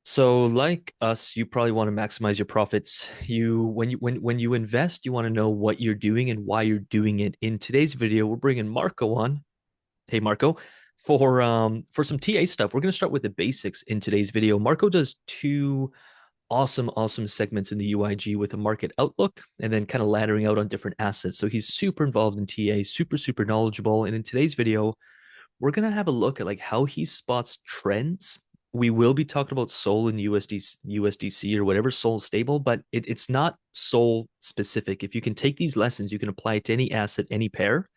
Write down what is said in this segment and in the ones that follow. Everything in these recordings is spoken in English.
So, like us, you probably want to maximize your profits. When you invest, you want to know what you're doing and why you're doing it. In today's video, we're bringing Marco on. Hey, Marco, for some TA stuff. We're going to start with the basics in today's video. Marco does two awesome segments in the UIG with a market outlook and then kind of laddering out on different assets. So he's super involved in TA, super knowledgeable. And in today's video, we're gonna have a look at like how he spots trends. We will be talking about Sol and USDC or whatever Sol stable, but it's not Sol specific. If you can take these lessons, you can apply it to any asset, any pair.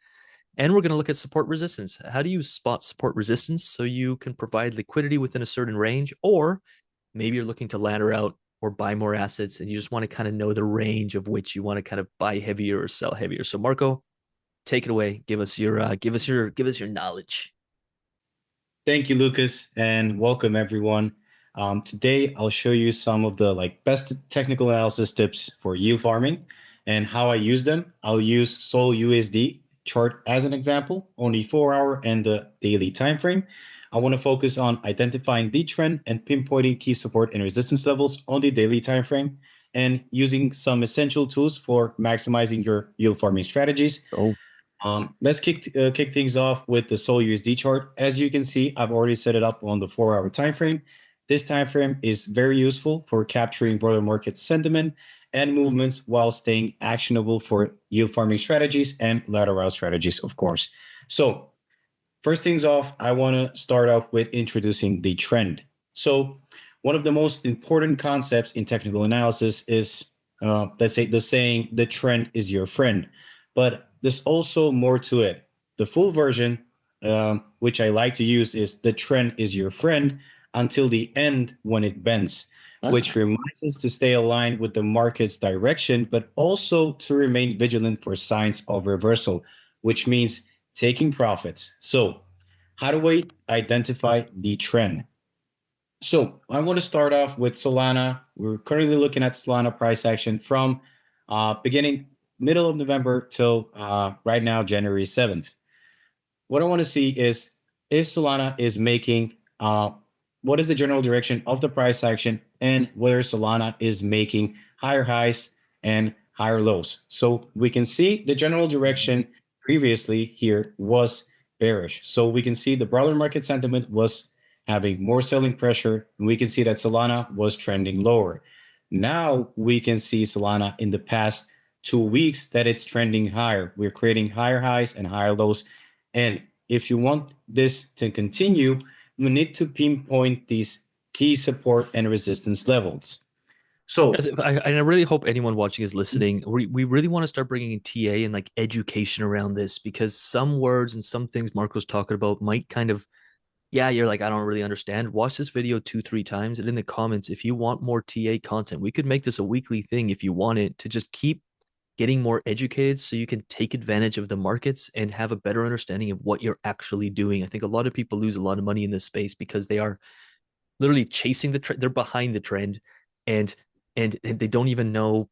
And we're going to look at support resistance. How do you spot support resistance so you can provide liquidity within a certain range? Or maybe you're looking to ladder out or buy more assets and you just want to kind of know the range of which you want to kind of buy heavier or sell heavier. So Marco, take it away. Give us your knowledge. Thank you, Lucas, and welcome everyone. Today, I'll show you some of the best technical analysis tips for yield farming and how I use them. I'll use Sol USD chart as an example on the 4-hour and the daily time frame. I want to focus on identifying the trend and pinpointing key support and resistance levels on the daily time frame, and using some essential tools for maximizing your yield farming strategies. Oh, Let's kick things off with the Sol USD chart. As you can see, I've already set it up on the 4-hour time frame. This time frame is very useful for capturing broader market sentiment and movements while staying actionable for yield farming strategies and lateral strategies, of course. So first things off, I want to start off with introducing the trend. So one of the most important concepts in technical analysis is, let's say, the saying, the trend is your friend. But there's also more to it. The full version, which I like to use, is the trend is your friend until the end when it bends, which reminds us to stay aligned with the market's direction, but also to remain vigilant for signs of reversal, which means taking profits. So how do we identify the trend? So I want to start off with Solana. We're currently looking at Solana price action from beginning middle of November till right now, January 7th. What I want to see is if Solana is making, what is the general direction of the price action, and whether Solana is making higher highs and higher lows. So we can see the general direction previously here was bearish. So we can see the broader market sentiment was having more selling pressure, and we can see that Solana was trending lower. Now we can see Solana in the past 2 weeks that it's trending higher. We're creating higher highs and higher lows. And if you want this to continue, you need to pinpoint these key support and resistance levels. Guys, So, I really hope anyone watching is listening. We really want to start bringing in TA and like education around this because some words and some things Marco's talking about might kind of, yeah, you're like, I don't really understand. Watch this video 2, 3 times and in the comments, if you want more TA content, we could make this a weekly thing if you want it to just keep getting more educated so you can take advantage of the markets and have a better understanding of what you're actually doing. I think a lot of people lose a lot of money in this space because they are literally chasing the trend. They're behind the trend and and they don't even know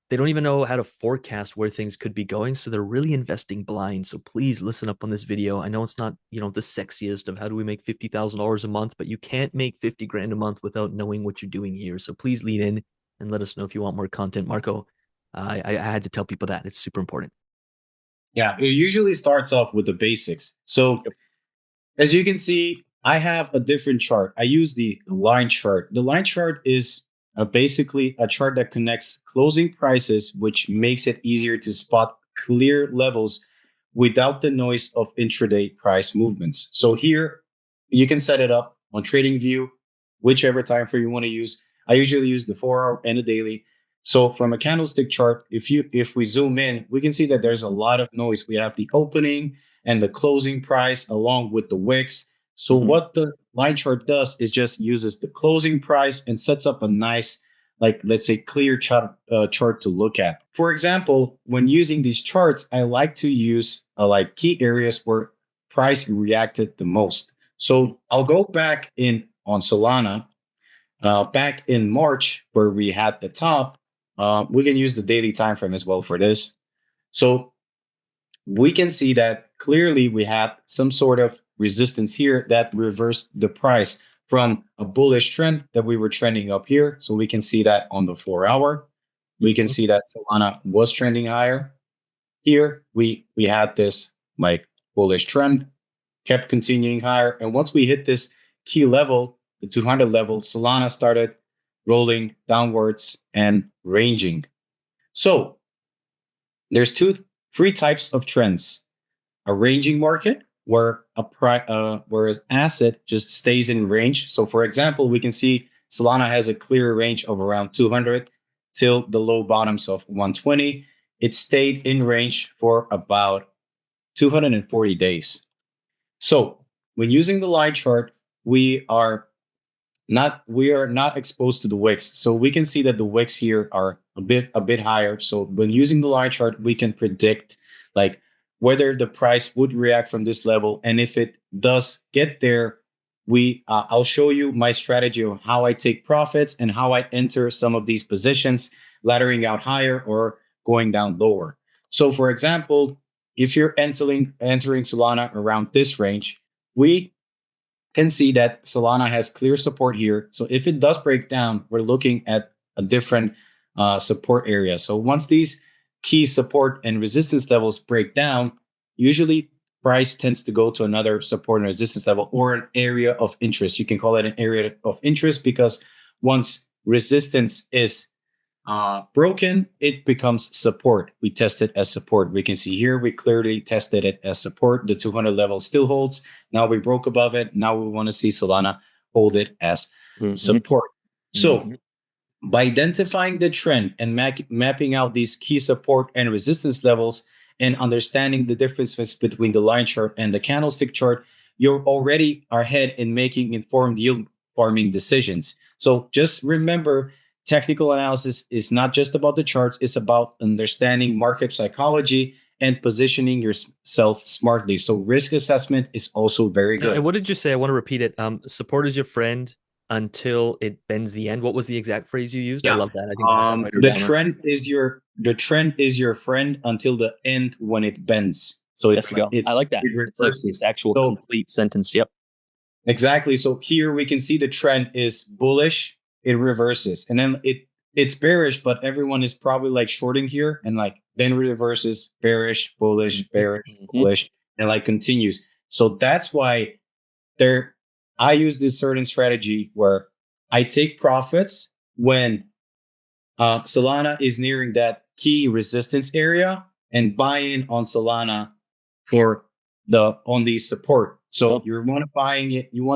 how to forecast where things could be going. So they're really investing blind. So please listen up on this video. I know it's not, the sexiest of how do we make $50,000 a month, but you can't make 50 grand a month without knowing what you're doing here. So please lean in and let us know if you want more content. Marco, I had to tell people that it's super important. yeah, it usually starts off with the basics. So, Yep. as you can see, I have a different chart. I use the line chart. The line chart is basically a chart that connects closing prices, which makes it easier to spot clear levels without the noise of intraday price movements. So here you can set it up on TradingView, whichever time frame you want to use. I usually use the 4-hour and the daily. So from a candlestick chart, if we zoom in, we can see that there's a lot of noise. We have the opening and the closing price along with the wicks. So Mm-hmm. what the line chart does is just uses the closing price and sets up a nice, like, let's say, clear chart to look at. For example, when using these charts, I like to use like key areas where price reacted the most. So I'll go back in on Solana, back in March where we had the top. We can use the daily time frame as well for this. So we can see that clearly we have some sort of resistance here that reversed the price from a bullish trend that we were trending up here. So we can see that on the 4 hour. We can Mhm. see that Solana was trending higher. Here we had this like bullish trend, kept continuing higher. And once we hit this key level, the 200 level, Solana started rolling downwards and ranging. So there's three types of trends: a ranging market where where an asset just stays in range. So for example, we can see Solana has a clear range of around 200 till the low bottoms of 120. It stayed in range for about 240 days. So when using the line chart, we are not exposed to the wicks. So we can see that the wicks here are a bit higher. So when using the line chart, we can predict like whether the price would react from this level. And if it does get there, I'll show you my strategy of how I take profits and how I enter some of these positions, laddering out higher or going down lower. So for example, if you're entering Solana around this range, we can see that Solana has clear support here. So if it does break down, we're looking at a different support area. So once these key support and resistance levels break down, usually price tends to go to another support and resistance level or an area of interest. You can call it an area of interest because once resistance is broken, it becomes support. We test it as support. We can see here, we clearly tested it as support. The 200 level still holds. Now we broke above it. Now we want to see Solana hold it as Mhm. support. So Mhm. by identifying the trend and mapping out these key support and resistance levels and understanding the differences between the line chart and the candlestick chart, you're already ahead in making informed yield farming decisions. So just remember, technical analysis is not just about the charts, it's about understanding market psychology and positioning yourself smartly. So risk assessment is also very And good. what did you say? I want to repeat it. Support is your friend until it bends the end. What was the exact phrase you used? I Yeah. love that. I think I might write her The down. trend is your friend until the end when it bends. So There it's we like go. it I like that. it It's reverses. actual So complete sentence. Yep. exactly. So here we can see the trend is bullish, it reverses, and then it's bearish, but everyone is probably like shorting here, and like then reverses, Mhm. bearish, Mhm. bullish, and like continues. So that's why there I use this certain strategy where I take profits when Solana is nearing that key resistance area and buy in on Solana for the on the support. So Well, you want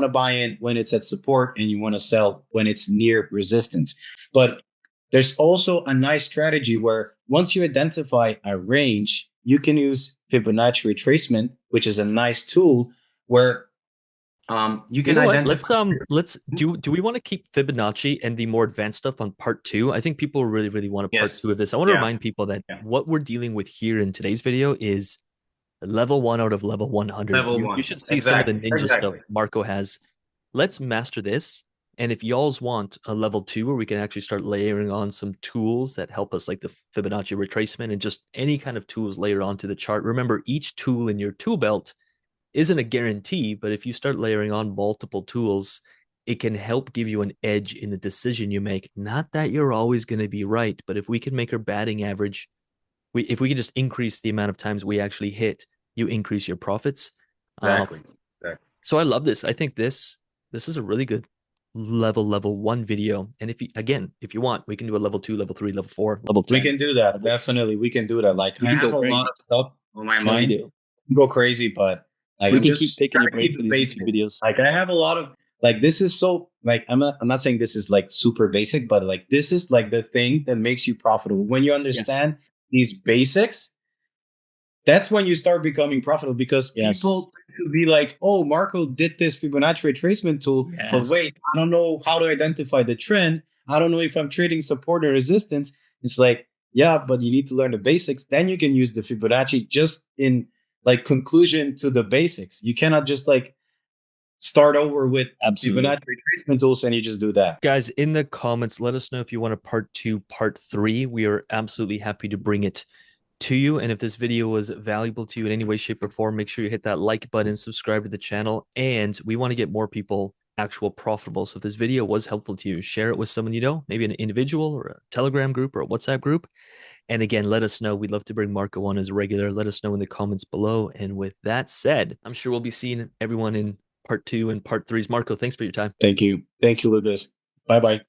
to buy in when it's at support and you want to sell when it's near resistance. But there's also a nice strategy where once you identify a range, you can use Fibonacci retracement, which is a nice tool where you you can know what? identify. Let's do we want to keep Fibonacci and the more advanced stuff on part two? I think people really want a part Yes. two of this. I want to Yeah. remind people that Yeah. what we're dealing with here in today's video is level one out of level 100. Level You one. should see some of the Exactly. ninja stuff Exactly. Marco has. Let's master this. And if y'all's want a level two where we can actually start layering on some tools that help us, like the Fibonacci retracement and just any kind of tools layer onto the chart. Remember, each tool in your tool belt isn't a guarantee, but if you start layering on multiple tools, it can help give you an edge in the decision you make. Not that you're always going to be right, but if we can make our batting average, if we can just increase the amount of times we actually hit, you increase your profits. Um, Exactly. Exactly. so I love this. I think this is a really good level one video. And if you want, we can do a level two, level three, level four, level We 10. can do that. Definitely, we can do that. Like, We I can have go a lot crazy. of stuff on my No, we mind. do. Go crazy, but like We I'm can keep just picking trying your to brain keep for the these YouTube basics. videos. Like, I have a lot of like this is so like I'm not saying this is like super basic, but like this is like the thing that makes you profitable. When you Yes. understand these basics, that's when you start becoming profitable because Yes. people could be like, oh, Marco did this Fibonacci retracement tool, but Yes. wait, I don't know how to identify the trend. I don't know if I'm trading support or resistance. It's like, yeah, but you need to learn the basics. Then you can use the Fibonacci just in like conclusion to the basics. You cannot just like start over with Absolutely. Fibonacci retracement tools and you just do that. Guys, in the comments, let us know if you want a part two, part three. We are absolutely happy to bring it to you. And if this video was valuable to you in any way, shape, or form, make sure you hit that like button, subscribe to the channel. And we want to get more people actual profitable. So if this video was helpful to you, share it with someone you know, maybe an individual or a Telegram group or a WhatsApp group. And again, let us know. We'd love to bring Marco on as a regular. Let us know in the comments below. And with that said, I'm sure we'll be seeing everyone in part two and part threes. Marco, thanks for your time. Thank you. Thank you, Lucas. Bye bye.